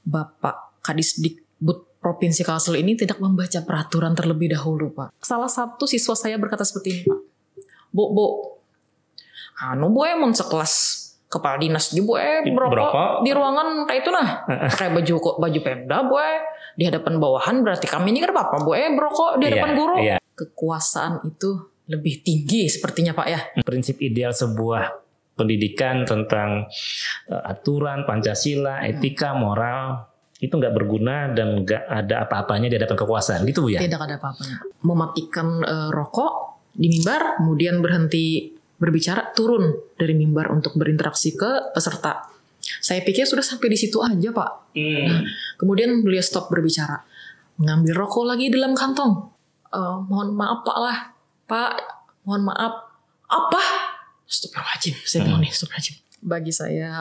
Bapak Kadisdikbud Provinsi Kalsel ini tidak membaca peraturan terlebih dahulu, Pak. Salah satu siswa saya berkata seperti ini, Pak. Bu, Bu emang sekelas kepala dinas di Bu berokok di ruangan kayak itu nah. Kayak baju Pemda Bu di hadapan bawahan, berarti kami ini kan apa Bu berokok di hadapan guru. Iya. Kekuasaan itu lebih tinggi sepertinya Pak ya. Prinsip ideal sebuah pendidikan tentang aturan Pancasila, etika, moral itu nggak berguna dan nggak ada apa-apanya di hadapan kekuasaan gitu Bu ya? Tidak ada apa-apanya. Mematikan rokok di mimbar, kemudian berhenti berbicara, turun dari mimbar untuk berinteraksi ke peserta. Saya pikir sudah sampai di situ aja Pak. Nah, kemudian beliau stop berbicara, mengambil rokok lagi dalam kantong. Mohon maaf Pak, mohon maaf. Apa? Astagfirullahaladzim, saya bilang nih, astagfirullahaladzim. Bagi saya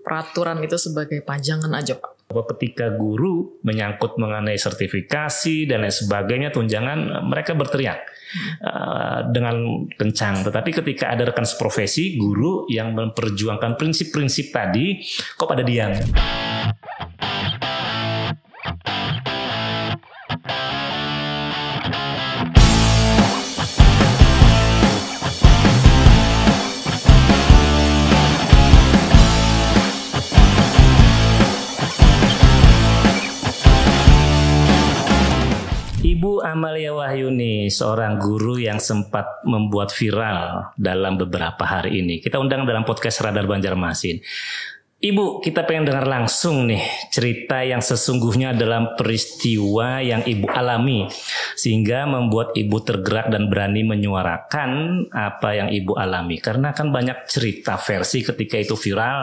peraturan itu sebagai pajangan aja Pak. Ketika guru menyangkut mengenai sertifikasi dan lain sebagainya, tunjangan, mereka berteriak dengan kencang. Tetapi ketika ada rekan seprofesi, guru yang memperjuangkan prinsip-prinsip tadi, kok pada diam? Ibu Amalia Wahyuni, seorang guru yang sempat membuat viral dalam beberapa hari ini. Kita undang dalam podcast Radar Banjarmasin. Ibu, kita pengen dengar langsung nih cerita yang sesungguhnya dalam peristiwa yang Ibu alami, sehingga membuat Ibu tergerak dan berani menyuarakan apa yang Ibu alami. Karena kan banyak cerita versi ketika itu viral.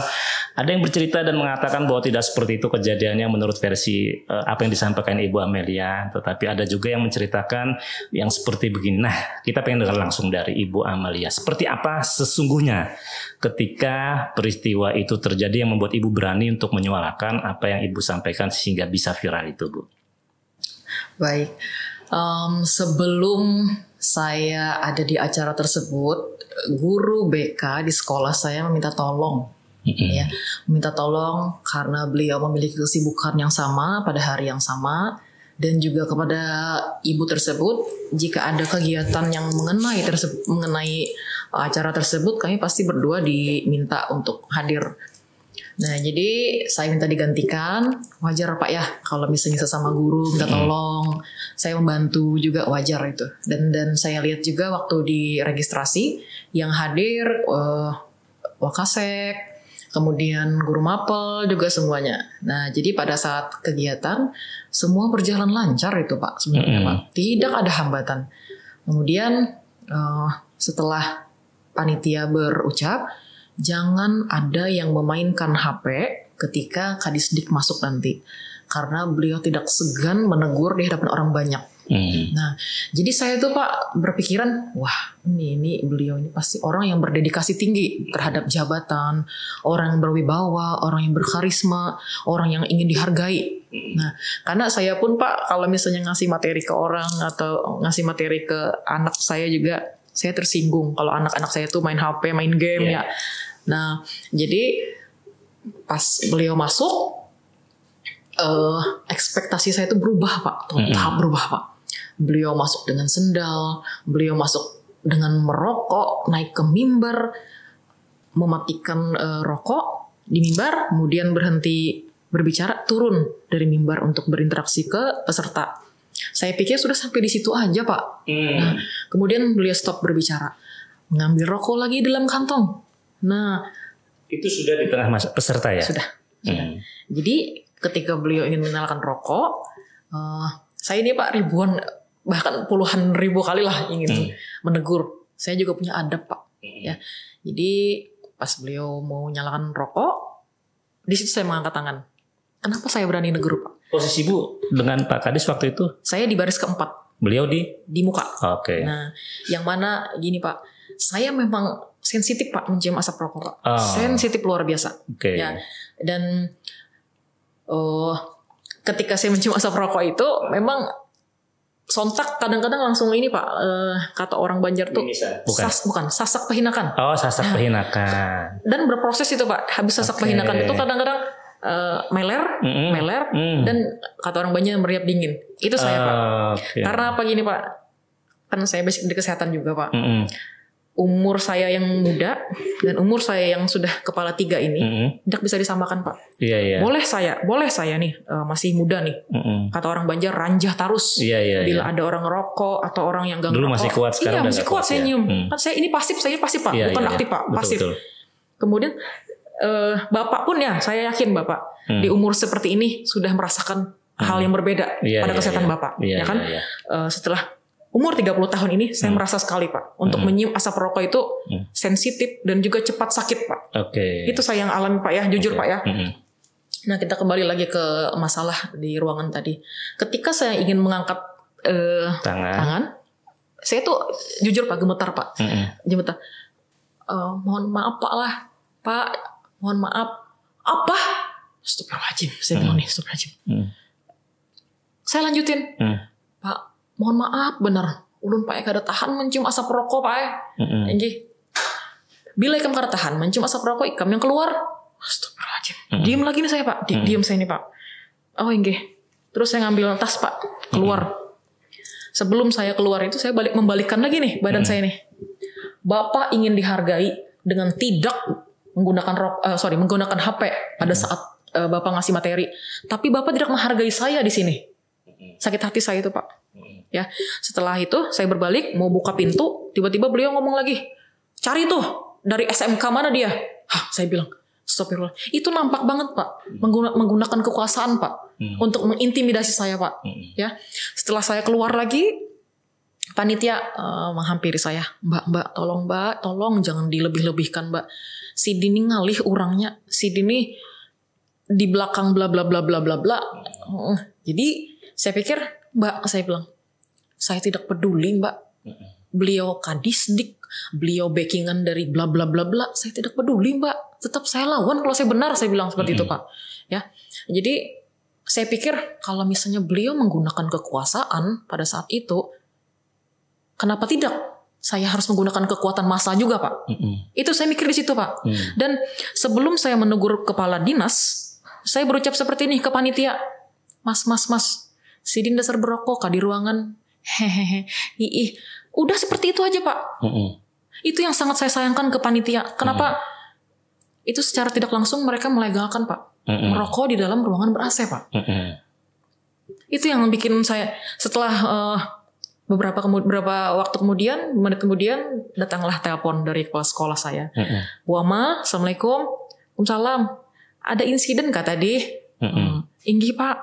Ada yang bercerita dan mengatakan bahwa tidak seperti itu kejadiannya menurut versi apa yang disampaikan Ibu Amelia. Tetapi ada juga yang menceritakan yang seperti begini. Nah, kita pengen dengar langsung dari Ibu Amelia. Seperti apa sesungguhnya ketika peristiwa itu terjadi yang membuat Ibu berani untuk menyuarakan apa yang Ibu sampaikan sehingga bisa viral itu, Bu? Baik, sebelum saya ada di acara tersebut, guru BK di sekolah saya meminta tolong. Ya, meminta tolong karena beliau memiliki kesibukan yang sama pada hari yang sama, dan juga kepada ibu tersebut jika ada kegiatan yang mengenai acara tersebut, kami pasti berdua diminta untuk hadir. Nah, jadi saya minta digantikan, wajar Pak ya kalau misalnya sesama guru minta tolong, saya membantu juga, wajar itu. Dan saya lihat juga waktu di registrasi yang hadir Wakasek, kemudian guru mapel juga semuanya. Nah, jadi pada saat kegiatan semua berjalan lancar itu Pak sebenarnya Pak. Tidak ada hambatan. Kemudian setelah panitia berucap, jangan ada yang memainkan HP ketika Kadisdik masuk nanti. Karena beliau tidak segan menegur di hadapan orang banyak. Nah, jadi saya tuh Pak berpikiran, wah ini beliau ini pasti orang yang berdedikasi tinggi terhadap jabatan, orang yang berwibawa, orang yang berkarisma, orang yang ingin dihargai. Nah, karena saya pun Pak kalau misalnya ngasih materi ke orang atau ngasih materi ke anak saya juga, saya tersinggung kalau anak-anak saya tuh main HP, main game ya. Nah, jadi pas beliau masuk, ekspektasi saya itu berubah Pak, total berubah Pak. Beliau masuk dengan sendal, beliau masuk dengan merokok, naik ke mimbar, mematikan rokok di mimbar, kemudian berhenti berbicara, turun dari mimbar untuk berinteraksi ke peserta. Saya pikir sudah sampai di situ aja Pak. Nah, kemudian beliau stop berbicara, mengambil rokok lagi dalam kantong. Nah, itu sudah di tengah masa peserta ya? Sudah. Jadi ketika beliau ingin menyalakan rokok, saya ini Pak ribuan bahkan puluhan ribu kali lah ingin menegur. Saya juga punya adab Pak. Ya, jadi pas beliau mau nyalakan rokok, di situ saya mengangkat tangan. Kenapa saya berani negur Pak? Posisi Bu dengan Pak Kadis waktu itu? Saya di baris keempat. Beliau di muka. Oke. Nah, yang mana gini Pak, saya memang sensitif Pak mencium asap rokok Pak. Sensitif luar biasa. Ya. Dan ketika saya mencium asap rokok itu memang sontak kadang-kadang langsung ini Pak, kata orang Banjar tuh bukan sasak pehinakan. Sasak pehinakan. Dan berproses itu Pak. Habis sasak pehinakan itu kadang-kadang meler, dan kata orang banyak meriap dingin. Itu saya Pak. Okay. Karena apa gini Pak, kan saya basic di kesehatan juga Pak. Umur saya yang muda dan umur saya yang sudah kepala 3 ini tidak bisa disamakan Pak. Iya. Boleh saya nih masih muda nih. Kata orang Banjar ranjah tarus. Bila ada orang rokok atau orang yang gak ngerokok. Dulu masih kuat, sekarang masih kuat saya nyium. Kan saya ini pasif Pak, bukan aktif Pak, pasif. Betul. Kemudian Bapak pun ya, saya yakin Bapak di umur seperti ini sudah merasakan hal yang berbeda pada kesehatan Bapak, ya kan? Setelah umur 30 tahun ini saya merasa sekali Pak untuk menyium asap rokok itu sensitif dan juga cepat sakit Pak. Itu saya yang alami Pak ya, jujur Pak ya. Nah kita kembali lagi ke masalah di ruangan tadi. Ketika saya ingin mengangkat tangan, saya tuh jujur Pak gemetar Pak, gemetar. Mohon maaf Pak, mohon maaf. Apa? Astagfirullahaladzim, saya bilang nih, astagfirullahaladzim. Saya lanjutin, Pak. Mohon maaf benar, ulun Pak kada tahan mencium asap rokok Pak. Enggih. Bila ikam kada tahan mencium asap rokok ikam yang keluar. Astagfirullahaladzim. Diam lagi nih saya Pak. Diam saya nih Pak. Oh enggih. Terus saya ngambil tas Pak, keluar. Sebelum saya keluar itu saya membalikkan lagi nih badan saya nih. Bapak ingin dihargai dengan tidak menggunakan HP pada saat Bapak ngasih materi. Tapi Bapak tidak menghargai saya di sini. Sakit hati saya itu Pak. Ya, setelah itu saya berbalik mau buka pintu, tiba-tiba beliau ngomong lagi, cari tuh dari SMK mana dia? Saya bilang, astagfirullah. Itu nampak banget Pak, menggunakan kekuasaan Pak untuk mengintimidasi saya Pak. Ya, setelah saya keluar lagi, panitia menghampiri saya, Mbak, tolong jangan dilebih-lebihkan Mbak. Si Dini ngalih orangnya, si Dini di belakang bla bla bla bla bla bla. Jadi saya pikir, Mbak, saya bilang, saya tidak peduli Mbak. Beliau kadisdik, beliau backingan dari bla bla bla bla. Saya tidak peduli Mbak. Tetap saya lawan kalau saya benar, saya bilang seperti itu Pak. Ya, jadi saya pikir kalau misalnya beliau menggunakan kekuasaan pada saat itu, kenapa tidak? Saya harus menggunakan kekuatan massa juga Pak. Itu saya mikir di situ Pak. Dan sebelum saya menegur kepala dinas, saya berucap seperti ini ke panitia. Mas, sidin dasar berokok kah di ruangan? Hehehe, udah seperti itu aja Pak. Itu yang sangat saya sayangkan ke panitia. Kenapa? Itu secara tidak langsung mereka melegalkan Pak, merokok di dalam ruangan ber-AC Pak. Itu yang bikin saya setelah beberapa waktu kemudian, menit kemudian datanglah telepon dari kepala sekolah saya. Bu Ama, assalamualaikum, waalaikumsalam. Ada insiden kah tadi? Inggi Pak,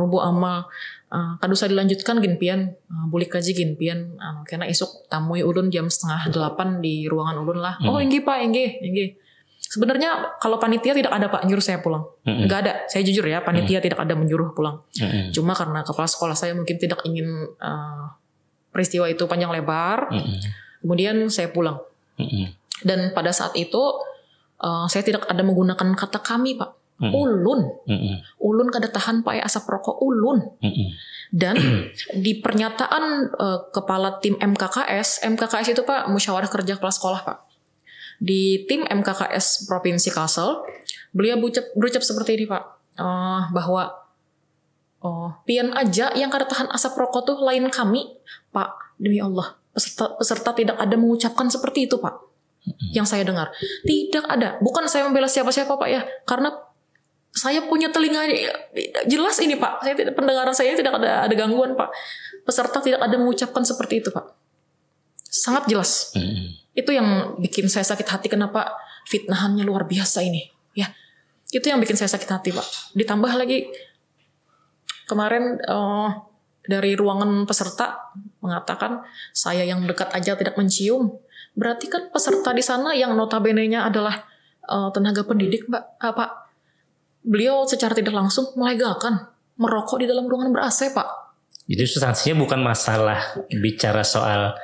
Bu Ama. Kadu saya dilanjutkan gin pian, boleh kaji gin pian, karena esok tamui ulun jam 7:30 di ruangan ulun lah. Oh inggi Pak, inggi. Sebenarnya kalau panitia tidak ada Pak nyuruh saya pulang, nggak ada. Saya jujur ya, panitia tidak ada menyuruh pulang. Cuma karena kepala sekolah saya mungkin tidak ingin peristiwa itu panjang lebar, kemudian saya pulang. Dan pada saat itu saya tidak ada menggunakan kata kami Pak. Ulun kada tahan pakai asap rokok ulun. Dan di pernyataan kepala tim MKKS itu Pak musyawarah kerja kepala sekolah Pak. Di tim MKKS Provinsi Kalsel, beliau berucap seperti ini Pak, bahwa pian aja yang kada tahan asap rokok tuh lain kami Pak, demi Allah peserta tidak ada mengucapkan seperti itu Pak. Yang saya dengar tidak ada. Bukan saya membela siapa-siapa Pak ya, karena saya punya telinga jelas ini Pak. Pendengaran saya tidak ada gangguan Pak. Peserta tidak ada mengucapkan seperti itu Pak. Sangat jelas. Itu yang bikin saya sakit hati. Kenapa fitnahannya luar biasa ini? Ya, itu yang bikin saya sakit hati Pak. Ditambah lagi kemarin dari ruangan peserta mengatakan saya yang dekat aja tidak mencium. Berarti kan peserta di sana yang notabene-nya adalah tenaga pendidik Pak. Beliau secara tidak langsung melegalkan merokok di dalam ruangan ber-AC Pak. Jadi substansinya bukan masalah bicara soal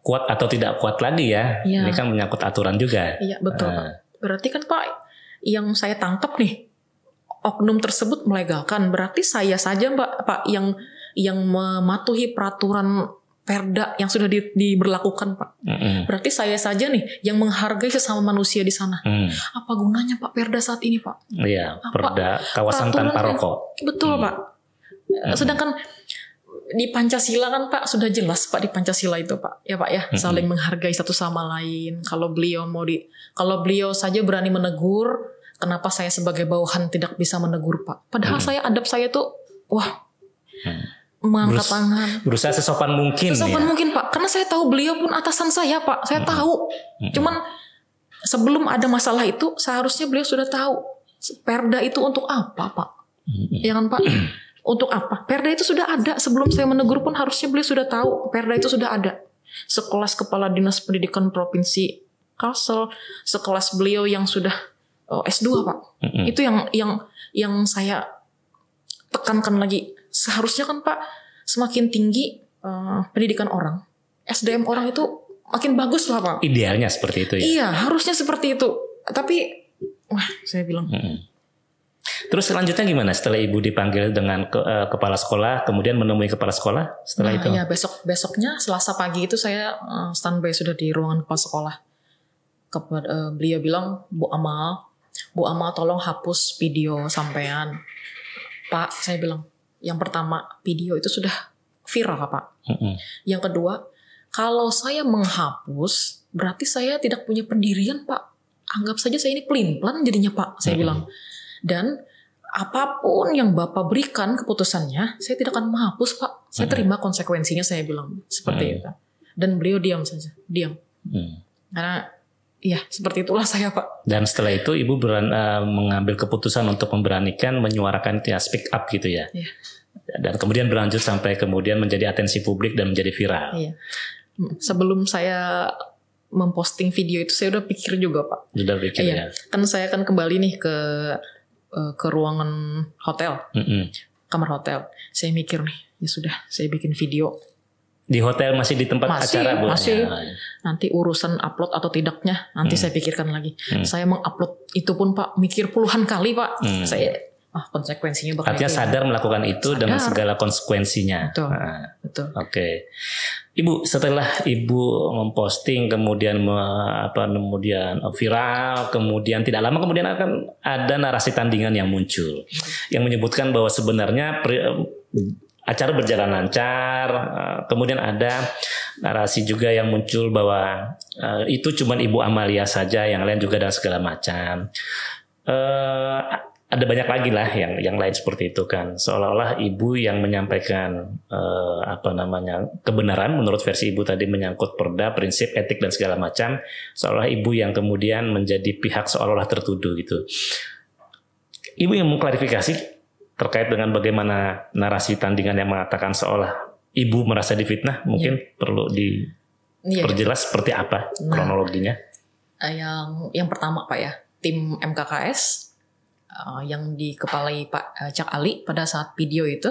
kuat atau tidak kuat lagi ya. Ini kan menyangkut aturan juga. Iya betul Pak. Berarti kan Pak yang saya tangkap nih, oknum tersebut melegalkan. Berarti saya saja Pak yang mematuhi peraturan perda yang sudah diberlakukan, Pak. Berarti saya saja nih yang menghargai sesama manusia di sana. Apa gunanya Pak perda saat ini, Pak? Iya, perda kawasan tanpa rokok. Betul, Pak. Sedangkan di Pancasila kan Pak sudah jelas Pak, di Pancasila itu Pak, ya Pak ya, saling menghargai satu sama lain. Kalau beliau saja berani menegur, kenapa saya sebagai bawahan tidak bisa menegur Pak? Padahal adab saya tuh mengangkat tangan, berusaha sesopan mungkin mungkin Pak, karena saya tahu beliau pun atasan saya Pak, saya tahu. Cuman sebelum ada masalah itu seharusnya beliau sudah tahu perda itu untuk apa Pak, ya kan Pak? Untuk apa? Perda itu sudah ada sebelum saya menegur pun harusnya beliau sudah tahu perda itu sudah ada. Sekelas Kepala Dinas Pendidikan Provinsi Kalsel, sekelas beliau yang sudah S2 Pak, itu yang saya tekankan lagi. Seharusnya kan Pak semakin tinggi pendidikan orang, SDM orang itu makin bagus lah Pak. Idealnya seperti itu ya. Iya, harusnya seperti itu. Tapi saya bilang. Terus selanjutnya gimana setelah Ibu dipanggil dengan kepala sekolah, kemudian menemui kepala sekolah setelah itu? Iya, besoknya Selasa pagi itu saya standby sudah di ruangan kepala sekolah. Beliau bilang, Bu Amal tolong hapus video sampean. Pak, saya bilang, yang pertama, video itu sudah viral Pak. Yang kedua, kalau saya menghapus, berarti saya tidak punya pendirian Pak. Anggap saja saya ini pelin-pelan jadinya Pak, saya bilang. Dan apapun yang Bapak berikan keputusannya, saya tidak akan menghapus Pak. Saya terima konsekuensinya, saya bilang. Seperti itu. Dan beliau diam saja, diam. Karena ya seperti itulah saya Pak. Dan setelah itu Ibu mengambil keputusan untuk memberanikan menyuarakan itu ya, speak up gitu ya. Iya. Dan kemudian berlanjut sampai kemudian menjadi atensi publik dan menjadi viral. Iya. Sebelum saya memposting video itu saya udah pikir juga Pak. Sudah pikir ya. Kan saya akan kembali nih ke ruangan hotel, kamar hotel. Saya mikir nih, ya sudah saya bikin video. Di hotel masih di tempat acara Bu? Masih. Nanti urusan upload atau tidaknya nanti saya pikirkan lagi. Saya mengupload itu pun Pak mikir puluhan kali Pak. Saya konsekuensinya bakal. Artinya sadar melakukan itu dengan segala konsekuensinya. Betul. Oke. Ibu, setelah Ibu memposting kemudian viral, kemudian tidak lama kemudian akan ada narasi tandingan yang muncul yang menyebutkan bahwa sebenarnya acara berjalan lancar, kemudian ada narasi juga yang muncul bahwa itu cuma Ibu Amalia saja, yang lain juga dan segala macam. Ada banyak lagi lah yang lain seperti itu kan, seolah-olah Ibu yang menyampaikan kebenaran menurut versi Ibu tadi menyangkut perda, prinsip, etik dan segala macam, seolah Ibu yang kemudian menjadi pihak seolah-olah tertuduh gitu. Ibu yang mengklarifikasi terkait dengan bagaimana narasi tandingan yang mengatakan seolah Ibu merasa difitnah, mungkin perlu diperjelas seperti apa kronologinya. Yang pertama Pak ya, tim MKKS yang dikepalai Pak Cak Ali pada saat video itu,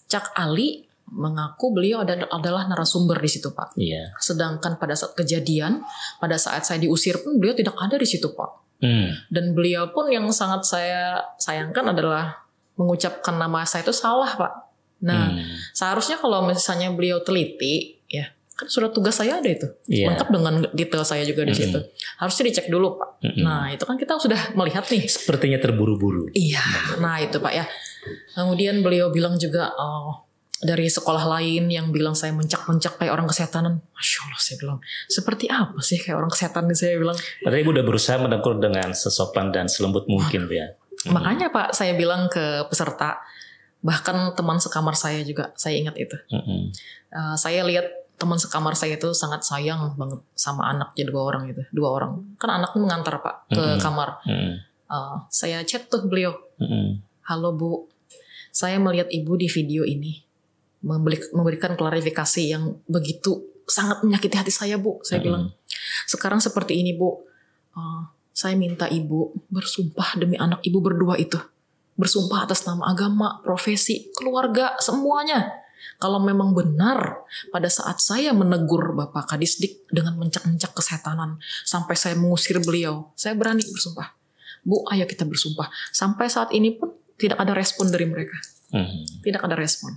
Cak Ali mengaku beliau adalah narasumber di situ Pak. Sedangkan pada saat kejadian, pada saat saya diusir pun beliau tidak ada di situ Pak. Dan beliau pun yang sangat saya sayangkan adalah mengucapkan nama saya itu salah Pak. Nah, seharusnya kalau misalnya beliau teliti, ya kan surat tugas saya ada itu, lengkap dengan detail saya juga di situ. Harusnya dicek dulu Pak. Nah itu kan kita sudah melihat nih. Sepertinya terburu-buru. Iya, nah itu Pak ya. Kemudian beliau bilang juga dari sekolah lain yang bilang saya mencak-mencak kayak orang kesehatanan. Masya Allah saya bilang, seperti apa sih kayak orang kesehatan nih saya bilang. Padahal Ibu udah berusaha menegur dengan sesopan dan selembut mungkin ya. Makanya Pak saya bilang ke peserta, bahkan teman sekamar saya juga, saya ingat itu. Saya lihat teman sekamar saya itu sangat sayang banget sama anaknya dua orang. Kan anaknya mengantar Pak ke kamar. Saya chat tuh beliau. Halo Bu, saya melihat Ibu di video ini memberikan klarifikasi yang begitu sangat menyakiti hati saya Bu. Saya bilang, sekarang seperti ini Bu, saya minta Ibu bersumpah demi anak Ibu berdua itu. Bersumpah atas nama agama, profesi, keluarga, semuanya. Kalau memang benar pada saat saya menegur Bapak Kadisdik dengan mencak-mencak kesehatanan sampai saya mengusir beliau, saya berani bersumpah. Bu, ayo kita bersumpah. Sampai saat ini pun tidak ada respon dari mereka. Tidak ada respon.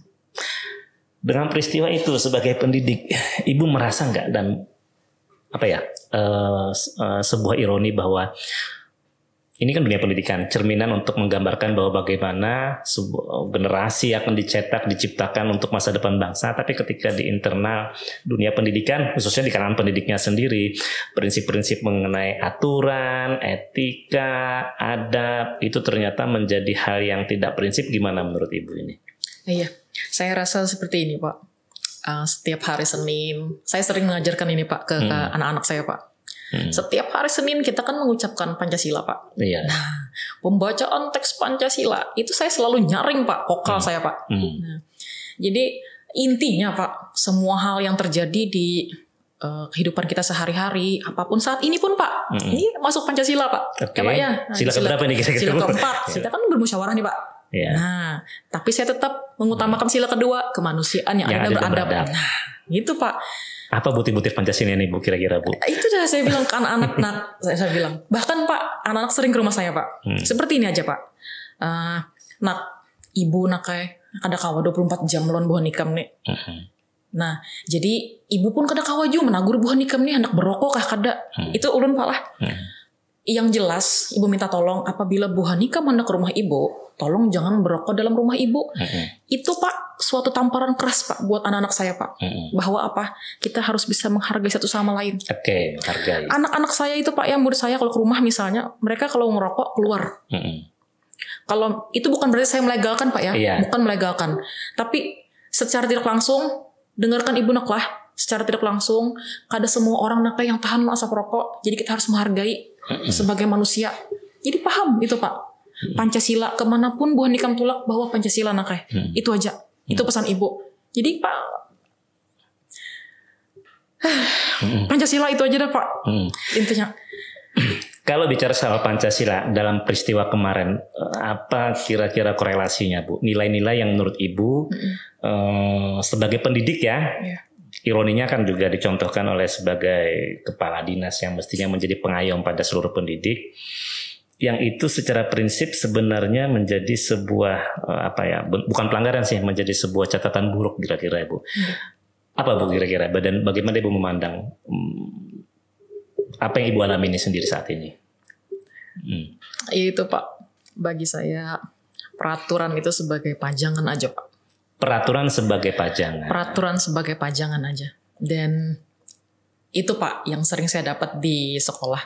Dengan peristiwa itu sebagai pendidik, Ibu merasa nggak dan sebuah ironi bahwa ini kan dunia pendidikan, cerminan untuk menggambarkan bahwa bagaimana sebuah generasi akan dicetak, diciptakan untuk masa depan bangsa. Tapi ketika di internal dunia pendidikan, khususnya di kalangan pendidiknya sendiri, prinsip-prinsip mengenai aturan, etika, adab, itu ternyata menjadi hal yang tidak prinsip. Gimana menurut Ibu ini? Iya, saya rasa seperti ini Pak. Setiap hari Senin, saya sering mengajarkan ini Pak ke anak-anak saya Pak. Setiap hari Senin kita kan mengucapkan Pancasila Pak. Iya. Nah, pembacaan teks Pancasila itu saya selalu nyaring Pak, vokal saya Pak. Nah, jadi intinya Pak, semua hal yang terjadi di kehidupan kita sehari-hari, apapun saat ini pun Pak, ini masuk Pancasila Pak. Oke. Pak ya. Nah, Sila keberapa nih kira-kira? Sila keempat. Kita kan bermusyawarah nih Pak. Ya. Nah, tapi saya tetap mengutamakan sila kedua, kemanusiaan yang ada beradab. Nah, gitu Pak. Apa butir-butir Pancasila nih Bu kira-kira Bu? Itu dah saya bilang ke anak-anak, saya bilang. Bahkan Pak, anak-anak sering ke rumah saya Pak. Seperti ini aja Pak. Nak, ibu nak kayak kada kawa 24 jam lawan buah nikam nih. Nah, jadi ibu pun kada kawa juga menagur buah nikam nih hendak berokok kah kada. Itu ulun Pak lah. Yang jelas ibu minta tolong apabila buah nikam hendak ke rumah ibu, tolong jangan berokok dalam rumah ibu. Itu Pak suatu tamparan keras Pak buat anak-anak saya Pak. Bahwa apa? Kita harus bisa menghargai satu sama lain. Oke, menghargai. Anak-anak saya itu Pak, yang murid saya kalau ke rumah misalnya, mereka kalau ngerokok keluar. Kalau itu bukan berarti saya melegalkan Pak ya, bukan melegalkan. Tapi secara tidak langsung dengarkan ibu nak lah. Secara tidak langsung, kada semua orang nak yang tahan asap rokok. Jadi kita harus menghargai sebagai manusia. Jadi paham itu Pak. Pancasila kemanapun buah nikam tulak bahwa Pancasila nak itu aja. Itu pesan ibu. Jadi Pak, Pancasila itu aja dah Pak. Intinya. Kalau bicara soal Pancasila dalam peristiwa kemarin, apa kira-kira korelasinya Bu? Nilai-nilai yang menurut Ibu sebagai pendidik ya, ironinya kan juga dicontohkan oleh sebagai kepala dinas yang mestinya menjadi pengayom pada seluruh pendidik, yang itu secara prinsip sebenarnya menjadi sebuah bukan pelanggaran sih, menjadi sebuah catatan buruk kira-kira Ibu. Apa Bu kira-kira? Dan bagaimana Ibu memandang apa yang Ibu alami ini sendiri saat ini? Itu Pak, bagi saya peraturan itu sebagai pajangan aja Pak. Peraturan sebagai pajangan. Peraturan sebagai pajangan aja. Dan itu Pak yang sering saya dapat di sekolah.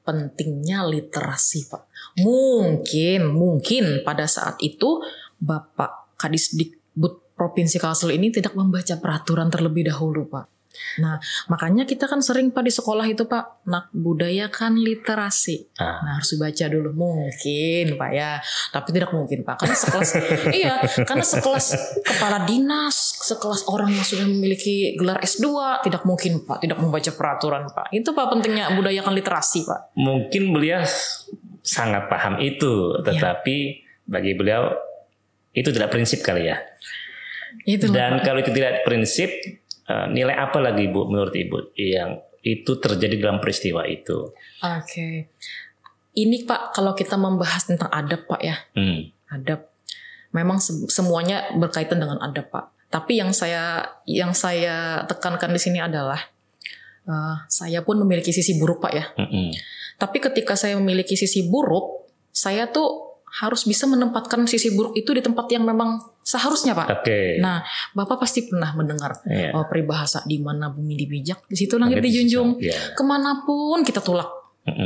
Pentingnya literasi Pak. Mungkin pada saat itu Bapak Kadisdikbud Provinsi Kalsel ini tidak membaca peraturan terlebih dahulu Pak. Nah, makanya kita kan sering Pak di sekolah itu Pak, nak budayakan literasi. Nah, harus dibaca dulu. Mungkin Pak ya, tapi tidak mungkin Pak. Karena sekelas karena sekelas kepala dinas, sekelas orang yang sudah memiliki gelar S2, tidak mungkin Pak tidak membaca peraturan Pak. Itu Pak pentingnya budayakan literasi Pak. Mungkin beliau sangat paham itu, tetapi bagi beliau itu tidak prinsip kali ya. Dan kalau itu tidak prinsip, nilai apa lagi Bu menurut Ibu yang itu terjadi dalam peristiwa itu? Oke. Ini Pak kalau kita membahas tentang adab Pak ya. Adab. Memang semuanya berkaitan dengan adab Pak. Tapi yang saya tekankan di sini adalah saya pun memiliki sisi buruk Pak ya. Tapi ketika saya memiliki sisi buruk, saya tuh harus bisa menempatkan sisi buruk itu di tempat yang memang seharusnya Pak. Nah, Bapak pasti pernah mendengar peribahasa di mana bumi dibijak, di situ langit dijunjung. Kemanapun kita tulak.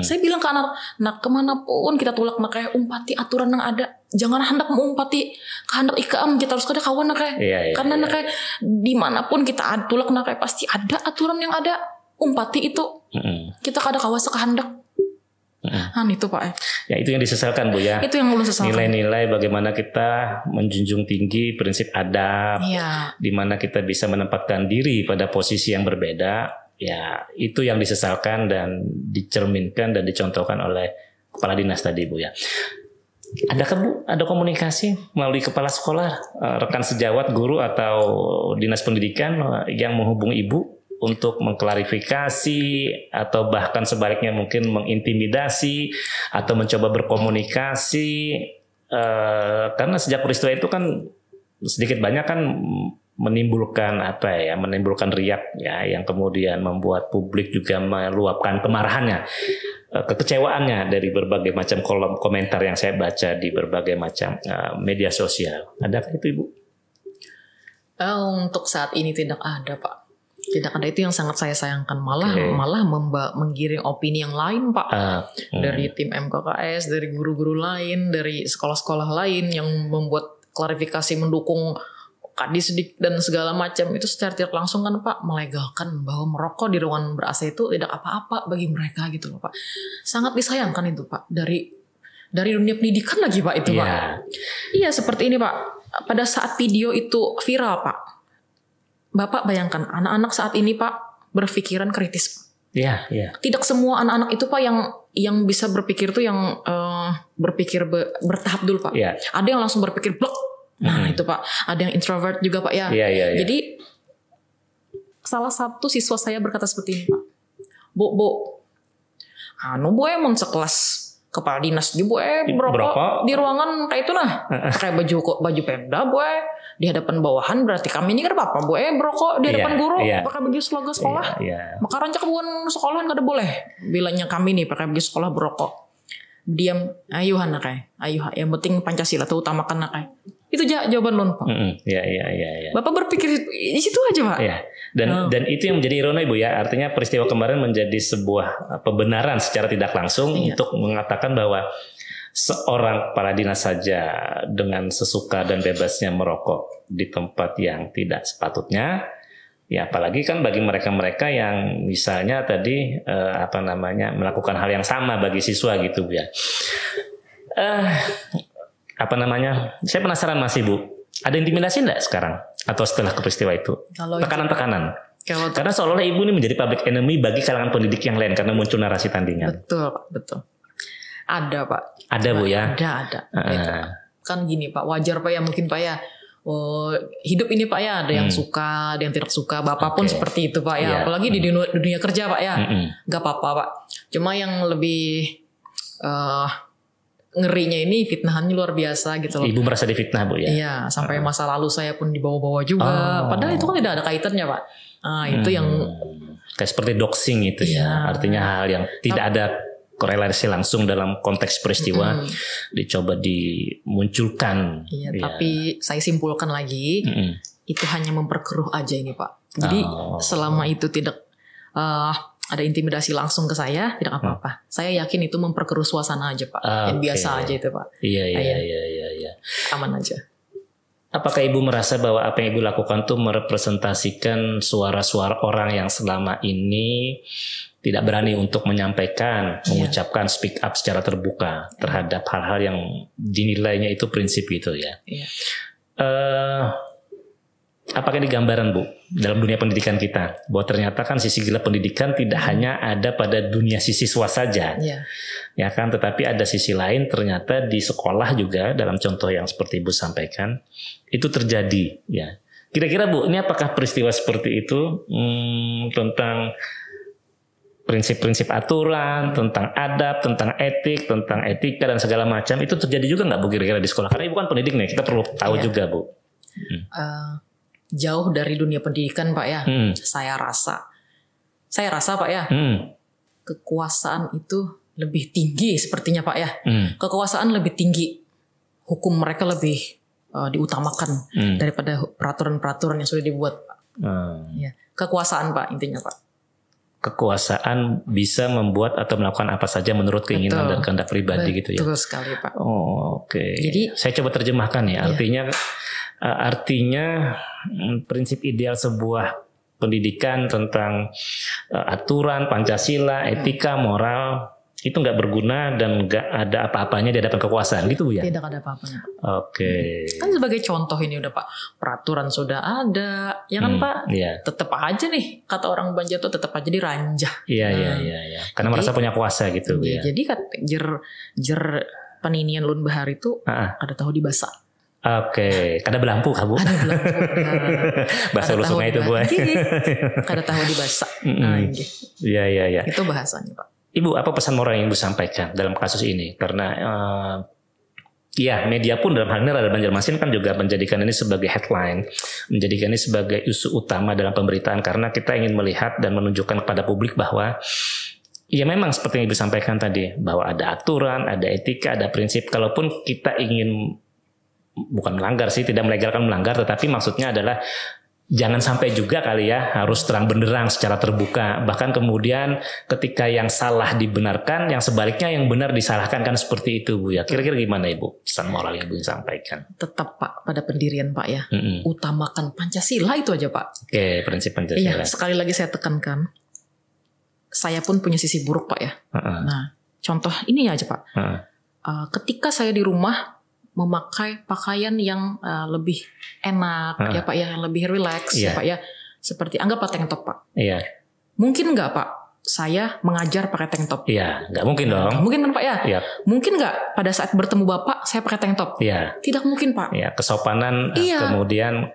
Saya bilang ke anak, kemanapun kita tulak nak kayak umpati aturan yang ada. Jangan hendak mengumpati kehendak ikaam, kita harus kada kawan nak kayak. Karena nak kayak dimanapun kita tulak nak kayak pasti ada aturan yang ada. Umpati itu. Kita kada kawasa kehendak. Itu Pak. Ya itu yang disesalkan Bu ya. Itu yang ulun sesalkan. Nilai-nilai bagaimana kita menjunjung tinggi prinsip adab, di mana kita bisa menempatkan diri pada posisi yang berbeda. Ya itu yang disesalkan dan dicerminkan dan dicontohkan oleh kepala dinas tadi Bu ya. Adakah Bu ada komunikasi melalui kepala sekolah, rekan sejawat, guru atau dinas pendidikan yang menghubungi Ibu untuk mengklarifikasi atau bahkan sebaliknya mungkin mengintimidasi atau mencoba berkomunikasi, karena sejak peristiwa itu kan sedikit banyak kan menimbulkan menimbulkan riak ya, yang kemudian membuat publik juga meluapkan kemarahannya, kekecewaannya dari berbagai macam kolom komentar yang saya baca di berbagai macam media sosial. Adakah itu, Ibu? Untuk saat ini tidak ada, Pak. Tidak ada, itu yang sangat saya sayangkan. Malah menggiring opini yang lain, Pak. Dari tim MKKS, dari guru-guru lain, dari sekolah-sekolah lain yang membuat klarifikasi mendukung Kadisdik dan segala macam. Itu secara tidak langsung kan, Pak, melegalkan bahwa merokok di ruangan ber-AC itu tidak apa-apa bagi mereka gitu loh, Pak. Sangat disayangkan itu, Pak. Dari dunia pendidikan lagi, Pak, itu, Pak. Iya, seperti ini, Pak. Pada saat video itu viral, Pak, Bapak bayangkan anak-anak saat ini, Pak, berpikiran kritis, Pak. Iya. Tidak semua anak-anak itu, Pak, yang bisa berpikir tuh yang berpikir bertahap dulu, Pak. Yeah. Ada yang langsung berpikir blok. Nah, itu, Pak. Ada yang introvert juga, Pak, ya. Yeah. Jadi salah satu siswa saya berkata seperti ini, Pak. Bu, Bu emang sekelas kepala dinas juga berokok di ruangan kayak itu nah. Kayak baju Pemda di hadapan bawahan, berarti kami ini kan apa berokok di hadapan guru pakai baju seragam sekolah. Maka rancak bukan sekolah nggak ada boleh. Bilangnya kami nih pakai baju sekolah berokok. Diam, ayo anak ayo yang penting Pancasila tuh utamakan anak. Itu jawaban non, Pak. Iya. Bapak berpikir di situ aja, Pak. Iya. Dan itu yang menjadi ironi, Ibu, ya. Artinya peristiwa kemarin menjadi sebuah pembenaran secara tidak langsung untuk mengatakan bahwa seorang kepala dinas saja dengan sesuka dan bebasnya merokok di tempat yang tidak sepatutnya. Ya, apalagi kan bagi mereka-mereka yang misalnya tadi melakukan hal yang sama bagi siswa gitu, ya. Saya penasaran masih, Bu. Ada intimidasi enggak sekarang atau setelah peristiwa itu? Tekanan-tekanan. Karena seolah-olah Ibu ini menjadi public enemy bagi kalangan pendidik yang lain karena muncul narasi tandingan. Betul. Ada, Pak. Ada, Bu, ya? Ada. Kan gini, Pak, wajar, Pak, ya, mungkin, Pak, ya. Hidup ini, Pak, ya, ada yang suka, ada yang tidak suka. Bapak pun seperti itu, Pak, ya. Apalagi di dunia kerja, Pak, ya. Gak apa-apa, Pak. Cuma yang lebih ngerinya ini fitnahannya luar biasa gitu loh. Ibu merasa difitnah, Bu, ya? Iya, sampai masa lalu saya pun dibawa-bawa juga. Padahal itu kan tidak ada kaitannya, Pak. Itu yang kayak seperti doxing itu, ya. Artinya hal yang tidak ada korelasi langsung dalam konteks peristiwa dicoba dimunculkan. Iya, tapi saya simpulkan lagi, itu hanya memperkeruh aja ini, Pak. Jadi selama itu tidak ada intimidasi langsung ke saya, tidak apa-apa. Saya yakin itu memperkeruh suasana aja, Pak. Yang biasa aja itu, Pak. Iya. Aman aja. Apakah Ibu merasa bahwa apa yang Ibu lakukan itu merepresentasikan suara-suara orang yang selama ini tidak berani untuk menyampaikan, mengucapkan speak up secara terbuka terhadap hal-hal yang dinilainya itu prinsip gitu, ya? Iya. Apakah ini gambaran, Bu, dalam dunia pendidikan kita bahwa ternyata kan sisi gelap pendidikan tidak hanya ada pada dunia siswa saja, ya kan, tetapi ada sisi lain ternyata di sekolah juga dalam contoh yang seperti Ibu sampaikan itu terjadi, ya. Kira-kira, Bu, ini apakah peristiwa seperti itu tentang prinsip-prinsip aturan, tentang adab, tentang etik, tentang etika dan segala macam itu terjadi juga nggak, Bu, kira-kira di sekolah? Karena Ibu kan pendidik nih, kita perlu tahu juga, Bu. Jauh dari dunia pendidikan, Pak, ya. Saya rasa Pak, ya, kekuasaan itu lebih tinggi sepertinya, Pak, ya. Kekuasaan lebih tinggi, hukum mereka lebih diutamakan daripada peraturan-peraturan yang sudah dibuat, Pak. Ya. Kekuasaan, Pak, intinya, Pak. Kekuasaan bisa membuat atau melakukan apa saja menurut keinginan dan kehendak pribadi, gitu, ya. Betul sekali, Pak. Oke. Jadi saya coba terjemahkan, ya. Artinya prinsip ideal sebuah pendidikan tentang aturan, Pancasila, etika, moral itu nggak berguna dan nggak ada apa-apanya di hadapan kekuasaan, gitu, Bu, ya? Tidak ada apa-apanya. Oke. Kan sebagai contoh ini udah, Pak, peraturan sudah ada, ya kan, Pak? Iya. Tetap aja nih, kata orang Banjar tuh tetap aja diranjah. Iya. Karena merasa punya kuasa, gitu, Bu, ya. Jadi jer peninian lun bahar itu kada tahu dibasa. Oke, kada belampu, Bu? Ada belampu. Bahasa ulu sungai itu, Bu. Kada tahu dibasa. Iya. Itu bahasanya, Pak. Ibu, apa pesan moral yang Ibu sampaikan dalam kasus ini? Karena ya media pun dalam hal ini Radar Banjarmasin kan juga menjadikan ini sebagai headline, menjadikan ini sebagai isu utama dalam pemberitaan karena kita ingin melihat dan menunjukkan kepada publik bahwa ya memang seperti yang Ibu sampaikan tadi bahwa ada aturan, ada etika, ada prinsip. Kalaupun kita ingin bukan melanggar sih, tidak melegalkan melanggar, tetapi maksudnya adalah jangan sampai juga kali ya harus terang benderang secara terbuka. Bahkan kemudian ketika yang salah dibenarkan, yang sebaliknya yang benar disalahkan, kan seperti itu Bu ya. Kira-kira gimana Ibu pesan moral yang Ibu sampaikan? Tetap Pak pada pendirian Pak ya. Utamakan Pancasila itu aja Pak. Oke, prinsip Pancasila. Iya, sekali lagi saya tekankan. Saya pun punya sisi buruk Pak ya. Nah, contoh ini aja Pak. Ketika saya di rumah memakai pakaian yang lebih enak ya Pak ya, yang lebih relax ya Pak ya, seperti anggaplah tank top Pak. Mungkin nggak Pak saya mengajar pakai tank top? Iya, nggak mungkin dong. Mungkin kan Pak ya? Mungkin nggak pada saat bertemu Bapak saya pakai tank top? Tidak mungkin Pak. Kesopanan, kemudian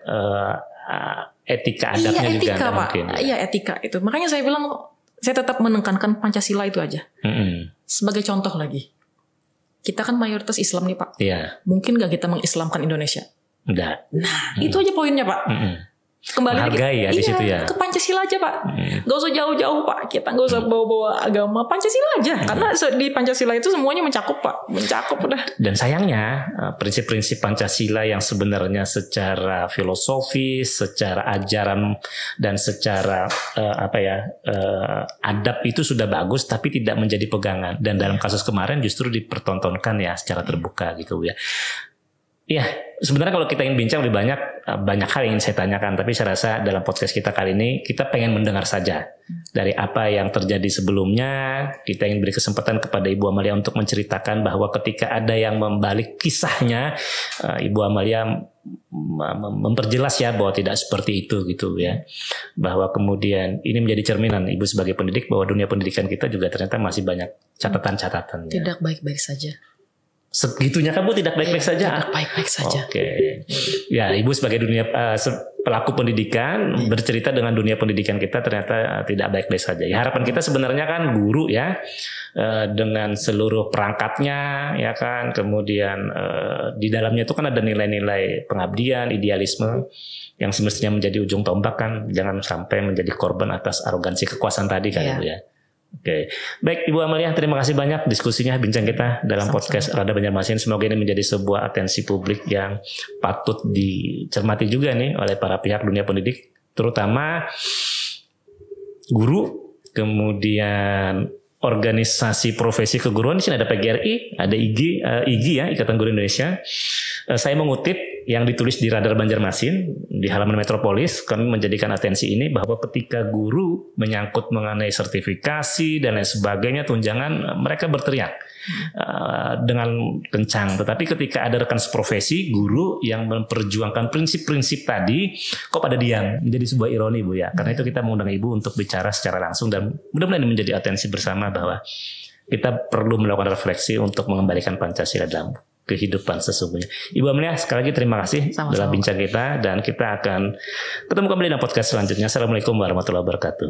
etika adabnya juga etika, nggak Pak. mungkin. Iya etika itu. Makanya saya bilang saya tetap menekankan Pancasila itu aja. Sebagai contoh lagi. Kita kan mayoritas Islam nih Pak. Mungkin gak kita mengislamkan Indonesia? Enggak. Nah itu aja poinnya Pak. Kembali menghargai ya di situ ya. Ke Pancasila aja Pak. Gak usah jauh-jauh Pak. Kita gak usah bawa-bawa agama. Pancasila aja. Karena di Pancasila itu semuanya mencakup Pak. Mencakup udah. Dan sayangnya prinsip-prinsip Pancasila yang sebenarnya secara filosofis, secara ajaran dan secara adab itu sudah bagus tapi tidak menjadi pegangan. Dan dalam kasus kemarin justru dipertontonkan ya secara terbuka gitu ya. Ya, sebenarnya kalau kita ingin bincang lebih banyak hal yang ingin saya tanyakan, tapi saya rasa dalam podcast kita kali ini kita pengen mendengar saja dari apa yang terjadi sebelumnya. Kita ingin beri kesempatan kepada Ibu Amalia untuk menceritakan bahwa ketika ada yang membalik kisahnya, Ibu Amalia memperjelas ya bahwa tidak seperti itu gitu ya. Bahwa kemudian ini menjadi cerminan Ibu sebagai pendidik bahwa dunia pendidikan kita juga ternyata masih banyak catatan-catatan. Tidak baik-baik saja. Segitunya kamu tidak baik-baik saja? Tidak baik-baik saja. Oke. Ya, Ibu sebagai pelaku pendidikan bercerita dengan dunia pendidikan kita ternyata tidak baik-baik saja. Ya, harapan kita sebenarnya kan guru ya dengan seluruh perangkatnya ya kan. Kemudian di dalamnya itu kan ada nilai-nilai pengabdian, idealisme yang semestinya menjadi ujung tombak kan. Jangan sampai menjadi korban atas arogansi kekuasaan tadi kan Ibu ya. Oke, baik Ibu Amalia, terima kasih banyak diskusinya, bincang kita dalam podcast Radar Banjarmasin. Semoga ini menjadi sebuah atensi publik yang patut dicermati juga nih oleh para pihak dunia pendidik, terutama guru, kemudian organisasi profesi keguruan. Di sini ada PGRI, ada IGI ya, Ikatan Guru Indonesia. Saya mengutip yang ditulis di Radar Banjarmasin di halaman Metropolis. Kami menjadikan atensi ini bahwa ketika guru menyangkut mengenai sertifikasi dan lain sebagainya, tunjangan, mereka berteriak dengan kencang. Tetapi ketika ada rekan seprofesi guru yang memperjuangkan prinsip-prinsip tadi, kok pada diam? Menjadi sebuah ironi Bu ya. Karena itu kita mengundang Ibu untuk bicara secara langsung dan mudah-mudahan ini menjadi atensi bersama bahwa kita perlu melakukan refleksi untuk mengembalikan Pancasila dalam kehidupan sesungguhnya. Ibu Amalia, sekali lagi terima kasih dalam bincang kita dan kita akan ketemu kembali dalam podcast selanjutnya. Assalamualaikum warahmatullahi wabarakatuh.